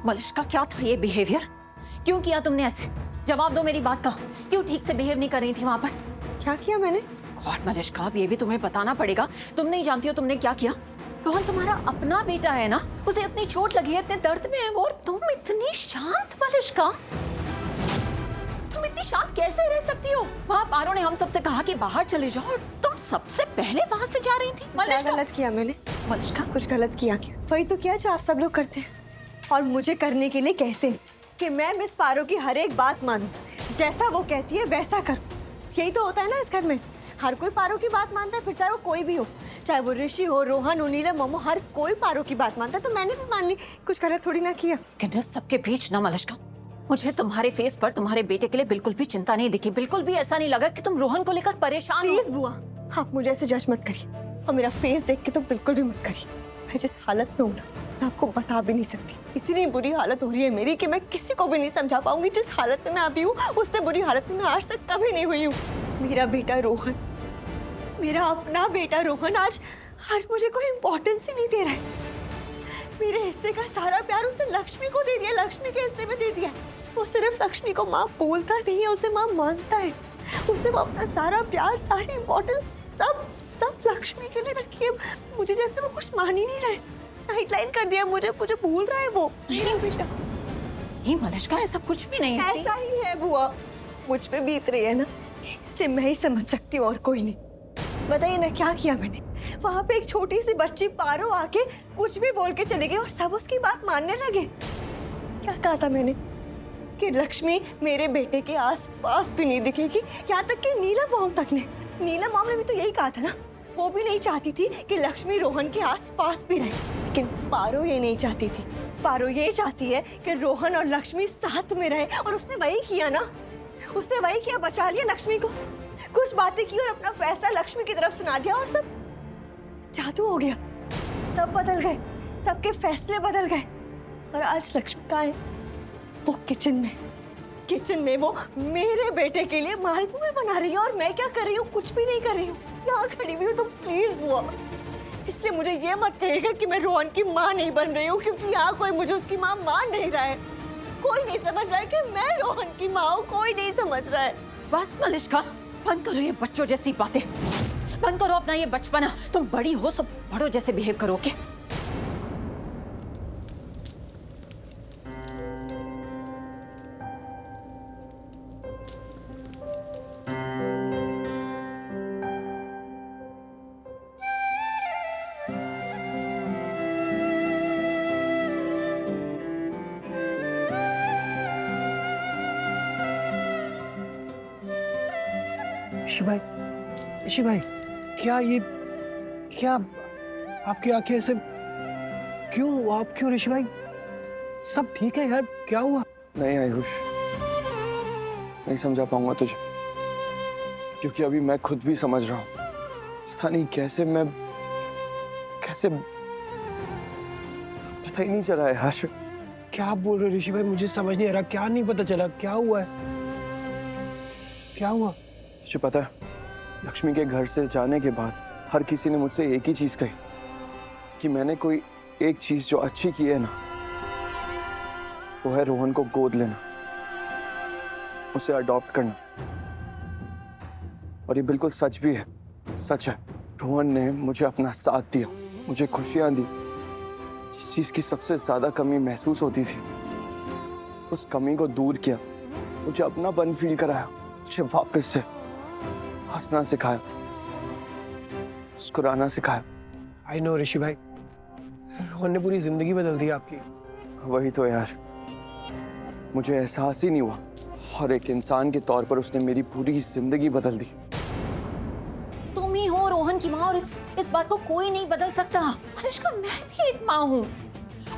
मलिश्का, क्या था ये बिहेवियर? क्यों किया तुमने ऐसे? जवाब दो मेरी बात का। क्यों ठीक से बिहेव नहीं कर रही थी वहां पर? क्या किया मैंने? गॉड मलिश्का, अब ये भी तुम्हें बताना पड़ेगा। तुम नहीं जानती हो तुमने क्या किया। रोहन तुम्हारा अपना बेटा है ना, उसे इतनी चोट लगी है, इतने दर्द में है वो, और तुम इतनी शांत मलिश्का। तुम इतनी शांत कैसे रह सकती हो? वहाँ पारो ने हम सबसे कहा कि बाहर चले जाओ और तुम सबसे पहले वहाँ से जा रही थी। क्या गलत किया मैंने? मलिश्का, कुछ गलत किया क्या? वही तो किया जो आप सब लोग करते हैं और मुझे करने के लिए कहते हैं कि मैं मिस पारो की हर एक बात मानूं, जैसा वो कहती है वैसा करूं। यही तो होता है ना इस घर में। हर कोई पारो की बात मानता है, फिर चाहे वो कोई भी हो, चाहे वो ऋषि हो, रोहन हो, नीलम, मोमो, हर कोई पारो की बात मानता है, तो मैंने भी मान ली। कुछ गलत थोड़ी ना किया। लेकिन सबके बीच ना मलिश्का, मुझे तुम्हारे फेस पर तुम्हारे बेटे के लिए बिल्कुल भी चिंता नहीं दिखी। बिल्कुल भी ऐसा नहीं लगा कि तुम रोहन को लेकर परेशान हो। प्लीज बुआ, आप मुझे ऐसे जज मत करिए और मेरा फेस देख के तो बिल्कुल भी मत करिए। मैं जिस हालत में हूँ ना, मैं आपको बता भी नहीं सकती। इतनी बुरी हालत हो रही है मेरी कि मैं किसी को भी नहीं समझा पाऊंगी। जिस हालत में मैं अभी हूँ, उससे बुरी हालत में मैं आज तक कभी नहीं हुई हूँ। मेरा बेटा रोहन, मेरा अपना बेटा रोहन आज मुझे कोई इम्पोर्टेंस ही नहीं दे रहा है। मेरे हिस्से का सारा प्यार उसने लक्ष्मी को दे दिया, लक्ष्मी के हिस्से में दे दिया। वो सिर्फ लक्ष्मी को माँ बोलता नहीं है, उसे माँ मानता है। उसे वो अपना सारा प्यार, सारी इम्पोर्टेंस सब लक्ष्मी के लिए रखी है। मुझे जैसे वो कुछ मान ही नहीं रहा है, साइडलाइन कर दिया मुझे भूल रहा है वो। मेरा बेटा ही मलिश्का, ऐसा कुछ भी नहीं है। ऐसा ही है बुआ, मुझ पे बीत रही है ना, इसलिए मैं ही समझ सकती हूँ और कोई नहीं। बताइए ना क्या किया मैंने? वहां पे एक छोटी सी बच्ची पारो आके कुछ भी बोल के चले गई और सब उसकी बात मानने लगे। क्या कहा था मैंने कि लक्ष्मी मेरे बेटे के आस पास भी नहीं दिखेगी? यहाँ तक कि नीलम मॉम तक ने, नीलम मॉम ने भी तो यही कहा था ना, वो भी नहीं चाहती थी कि लक्ष्मी रोहन के आस पास भी रहे। लेकिन पारो ये नहीं चाहती थी। पारो ये चाहती है कि रोहन और लक्ष्मी साथ में रहे, और उसने वही किया ना। उसने वही किया, बचा लिया लक्ष्मी को, कुछ बातें की और अपना फैसला लक्ष्मी की तरफ सुना दिया, और सब जादू हो गया। सब बदल गए, सबके फैसले बदल गए, और आज लक्ष्मी कहाँ है? वो किचन में वो मेरे बेटे के लिए मालपुए बना रही है, और मैं क्या कर रही हूँ? कुछ भी नहीं कर रही हूँ, यहाँ खड़ी हुई हूँ। तो प्लीज बुआ, इसलिए मुझे ये मत कहिएगा कि मैं रोहन की माँ नहीं बन रही हूँ, क्योंकि यहाँ कोई मुझे उसकी माँ मान नहीं रहा है। कोई नहीं समझ रहा है कि मैं रोहन की माँ हूँ, कोई नहीं समझ रहा है। बस मलिश्का, बंद करो ये बच्चों जैसी बातें, बंद करो अपना ये बचपना। तुम बड़ी हो, सब बड़ों जैसे बिहेव करो, ओके? ऋषि भाई, क्या आपकी आंखें ऐसे क्यों? आप क्यों ऋषि भाई? सब ठीक है यार, क्या हुआ? नहीं आयुष, नहीं समझा पाऊंगा तुझे, क्योंकि अभी मैं खुद भी समझ रहा हूँ। पता नहीं कैसे पता ही नहीं चला यार। क्या आप बोल रहे हो ऋषि भाई? मुझे समझ नहीं आ रहा, क्या नहीं पता चला? क्या हुआ है? क्या हुआ? तुझे पता है, लक्ष्मी के घर से जाने के बाद हर किसी ने मुझसे एक ही चीज कही कि मैंने कोई एक चीज जो अच्छी की है ना, वो है रोहन को गोद लेना, उसे अडॉप्ट करना। और ये बिल्कुल सच भी है, सच है। रोहन ने मुझे अपना साथ दिया, मुझे खुशियां दी। जिस चीज की सबसे ज्यादा कमी महसूस होती थी, उस कमी को दूर किया, मुझे अपनापन फील कराया, मुझे वापस से हंसना सिखाया, मुस्कुराना सिखाया। आई नो ऋषि भाई, रोहन ने पूरी जिंदगी बदल दी आपकी। वही तो यार, मुझे एहसास ही नहीं हुआ, और एक इंसान के तौर पर उसने मेरी पूरी जिंदगी बदल दी। तुम ही हो रोहन की माँ, और इस बात को कोई नहीं बदल सकता। अनुष्का, मैं भी एक माँ हूँ,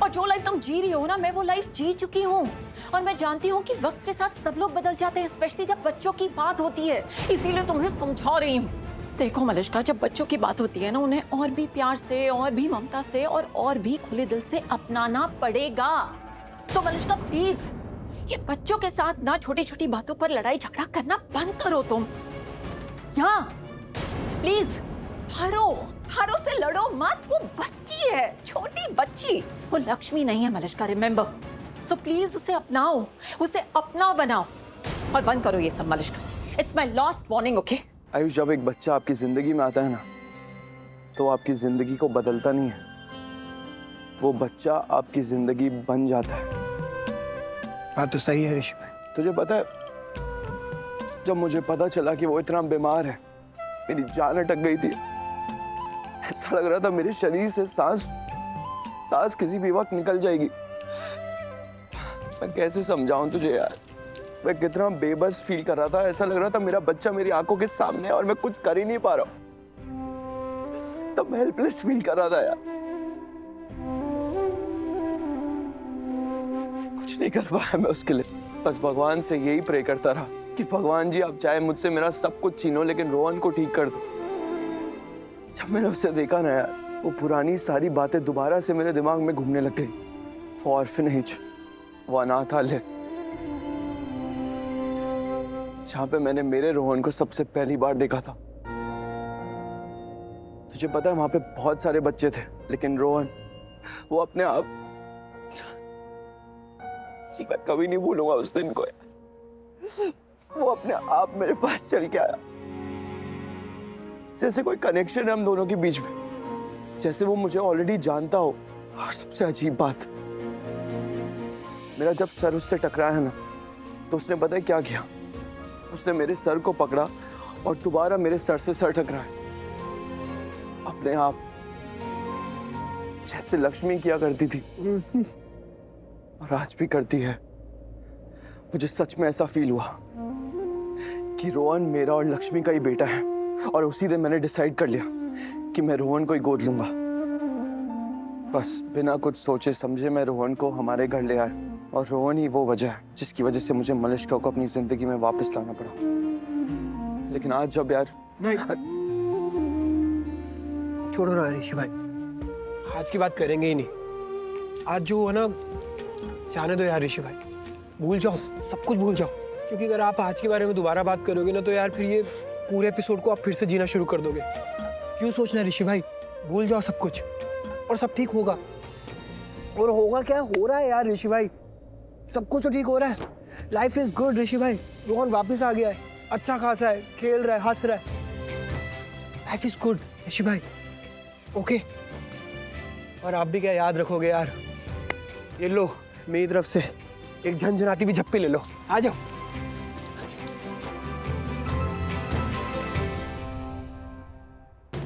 और जो लाइफ तुम जी रही हो ना, मैं वो लाइफ जी चुकी हूँ। और मैं जानती हूँ कि वक्त के साथ सब लोग बदल जाते हैं, स्पेशली जब बच्चों की बात होती है। इसीलिए तुम्हें समझा रही हूँ। देखो मलिश्का, जब बच्चों की बात होती है ना, उन्हें और भी प्यार से, और भी ममता से, और भी खुले दिल से अपनाना पड़ेगा। तो मलिश्का प्लीज, ये बच्चों के साथ ना छोटी छोटी बातों पर लड़ाई झगड़ा करना बंद करो तुम। यहाँ प्लीज, हारो से लड़ो मत। वो बच्ची है, छोटी बच्ची, वो लक्ष्मी नहीं है मलिश्का, रिमेम्बर। सो प्लीज उसे अपनाओ, उसे अपना बनाओ और बंद करो ये सब मालिश का। It's my last warning, okay? Ayush, जब एक बच्चा आपकी जिंदगी में आता है ना, तो आपकी जिंदगी को बदलता नहीं है, वो बच्चा आपकी जिंदगी बन जाता है। बात तो सही है ऋषि भाई। तुझे पता है, जब मुझे पता चला कि वो इतना बीमार है, मेरी जान अटक गई थी। ऐसा लग रहा था मेरे शरीर से सांस किसी भी वक्त निकल जाएगी। मैं कैसे समझाऊं तुझे यार, मैं कितना बेबस फील कर रहा था। ऐसा लग रहा था मेरा बच्चा मेरी आंखों के सामने है और मैं कुछ कर ही नहीं पा रहा हूं। तब मैं हेल्पलेस फील कर रहा था यार। कुछ नहीं कर पाया मैं उसके लिए। बस भगवान से यही प्रे करता रहा कि भगवान जी, आप चाहे मुझसे मेरा सब कुछ छीनो, लेकिन रोहन को ठीक कर दो। जब मैंने उसे देखा ना यार, वो पुरानी सारी बातें दोबारा से मेरे दिमाग में घूमने लग गई। वो ऑर्फनेज, वो अनाथालय, जहां पे मैंने मेरे रोहन को सबसे पहली बार देखा था। तुझे पता है, वहां पे बहुत सारे बच्चे थे, लेकिन रोहन, वो अपने आप, मैं कभी नहीं भूलूंगा उस दिन को यार। वो अपने आप मेरे पास चल के आया, जैसे कोई कनेक्शन है हम दोनों के बीच में, जैसे वो मुझे ऑलरेडी जानता हो। और सबसे अजीब बात, मेरा जब सर उससे टकराया है ना, तो उसने पता है क्या किया? उसने मेरे सर को पकड़ा और दोबारा मेरे सर से सर टकराया अपने आप, जैसे लक्ष्मी किया करती थी और आज भी करती है। मुझे सच में ऐसा फील हुआ कि रोहन मेरा और लक्ष्मी का ही बेटा है, और उसी दिन मैंने डिसाइड कर लिया कि मैं रोहन को ही गोद लूंगा। बस बिना कुछ सोचे समझे मैं रोहन को हमारे घर ले आया, और रोहन ही वो वजह है जिसकी वजह से मुझे मलिष्का को अपनी जिंदगी में वापस लाना पड़ा। लेकिन आज जब यार, नहीं, छोड़ो ना ऋषि भाई, आज की बात करेंगे ही नहीं। आज जो है ना, जाने दो यार ऋषि भाई, भूल जाओ, सब कुछ भूल जाओ। क्योंकि अगर आप आज के बारे में दोबारा बात करोगे ना, तो यार फिर ये पूरे एपिसोड को आप फिर से जीना शुरू कर दोगे। क्यों सोचना ऋषि भाई, भूल जाओ सब कुछ और सब ठीक होगा। और होगा क्या, हो रहा है यार ऋषि भाई, सब कुछ तो ठीक हो रहा है। लाइफ इज गुड ऋषि भाई, रोहन वापस आ गया है, अच्छा खासा है, खेल रहा है, हंस रहा है। लाइफ इज गुड ऋषि भाई, ओके? और आप भी क्या याद रखोगे यार, ये लो मेरी तरफ से एक झंझनाती भी झप्पी ले लो। आ जाओ।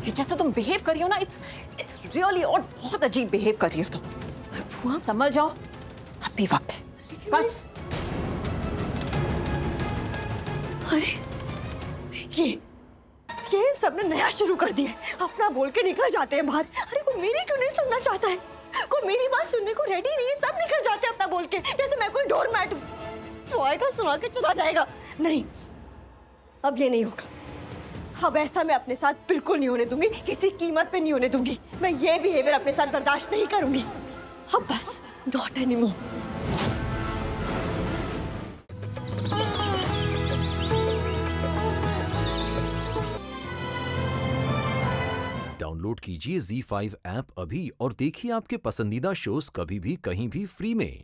जैसा तुम बिहेव कर रही हो ना, इट्स रियली, और बहुत अजीब बिहेव कर रही हो तुम। बुआ समझ जाओ, अभी वक्त है बस। अरे ये सबने नया शुरू कर दिया है। अपना बोल के निकल जाते हैं बाहर। अरे कोई मेरी क्यों नहीं सुनना चाहता है? कोई मेरी बात सुनने को रेडी नहीं है। सब निकल जाते हैं अपना बोल के, जैसे मैं कोई डोरमैट हूं। जो आएगा सुना के चला जाएगा। नहीं, अब ये नहीं होगा। अब ऐसा मैं अपने साथ बिल्कुल नहीं होने दूंगी, किसी कीमत पे नहीं होने दूंगी। मैं ये बिहेवियर अपने साथ बर्दाश्त नहीं करूंगी। अब बस नॉट एनीमोर। डाउनलोड कीजिए ZEE5 ऐप अभी और देखिए आपके पसंदीदा शोज कभी भी कहीं भी फ्री में।